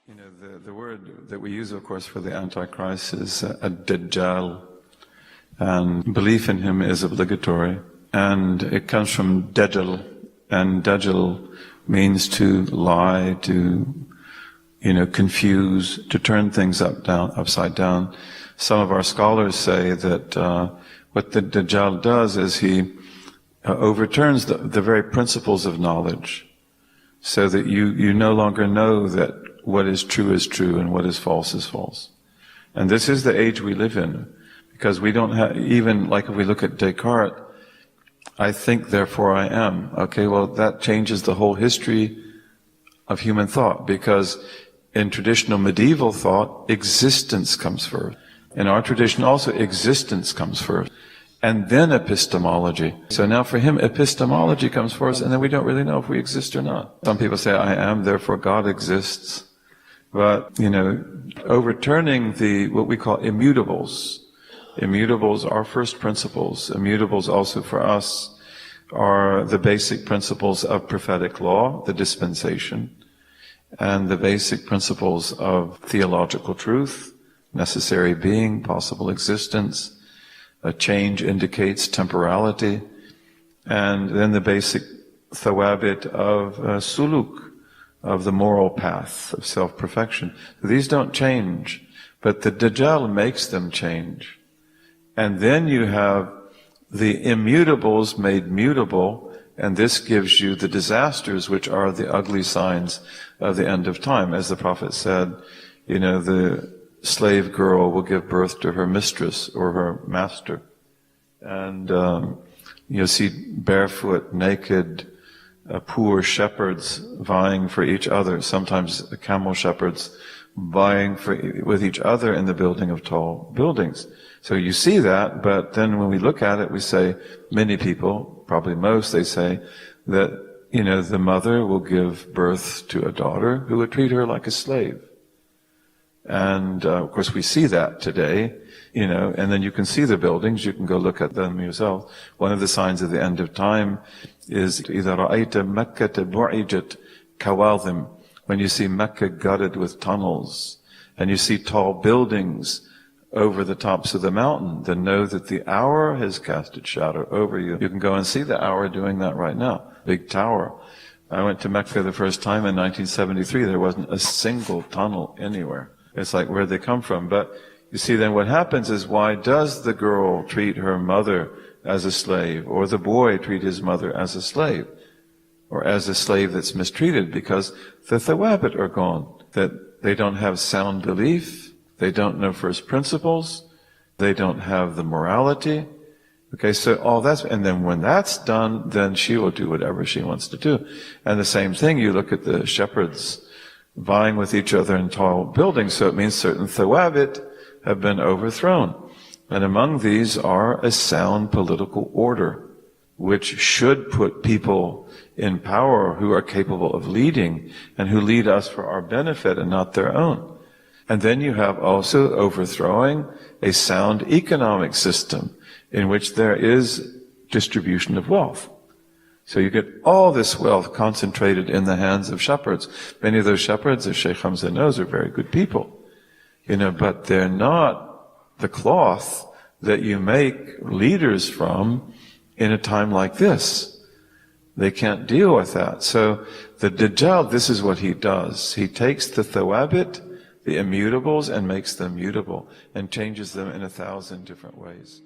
You know, the word that we use, of course, for the Antichrist is a Dajjal, and belief in him is obligatory. And it comes from Dajjal, and Dajjal means to lie, to, confuse, to turn things upside down. Some of our scholars say that what the Dajjal does is he overturns the very principles of knowledge, so that you no longer know that what is true and what is false. And this is the age we live in, because we don't have, even like if we look at Descartes, I think, therefore I am. Okay, well, that changes the whole history of human thought, because in traditional medieval thought, existence comes first. In our tradition also, existence comes first, and then epistemology. So now for him, epistemology comes first, and then we don't really know if we exist or not. Some people say, I am, therefore God exists. But, overturning what we call immutables. Immutables are first principles. Immutables also for us are the basic principles of prophetic law, the dispensation, and the basic principles of theological truth, necessary being, possible existence. A change indicates temporality. And then the basic thawabit of suluk, of the moral path of self-perfection. These don't change, but the Dajjal makes them change. And then you have the immutables made mutable, and this gives you the disasters, which are the ugly signs of the end of time. As the Prophet said, the slave girl will give birth to her mistress or her master. And you'll see barefoot, naked, poor shepherds vying for each other, sometimes camel shepherds vying with each other in the building of tall buildings. So you see that, but then when we look at it, we say, many people, probably most, they say that, the mother will give birth to a daughter who would treat her like a slave. And, of course, we see that today, and then you can see the buildings, you can go look at them yourself. One of the signs of the end of time is إِذَا رَأَيْتَ مَكَّةَ بُعِجَتْ كَوَاظِمْ, when you see Mecca gutted with tunnels, and you see tall buildings over the tops of the mountain, then know that the hour has cast its shadow over you. You can go and see the hour doing that right now. Big tower. I went to Mecca the first time in 1973. There wasn't a single tunnel anywhere. It's like, where'd they come from? But you see, then what happens is, why does the girl treat her mother as a slave, or the boy treat his mother as a slave, or as a slave that's mistreated? Because the thawabit are gone. That they don't have sound belief, they don't know first principles, they don't have the morality. Okay, so all that's, and then when that's done, then she will do whatever she wants to do. And the same thing, you look at the shepherds vying with each other in tall buildings, so it means certain thawabit have been overthrown. And among these are a sound political order, which should put people in power who are capable of leading, and who lead us for our benefit and not their own. And then you have also overthrowing a sound economic system in which there is distribution of wealth. So you get all this wealth concentrated in the hands of shepherds. Many of those shepherds, as Sheikh Hamza knows, are very good people. But they're not the cloth that you make leaders from in a time like this. They can't deal with that. So the Dajjal, this is what he does. He takes the thawabit, the immutables, and makes them mutable, and changes them in 1,000 different ways.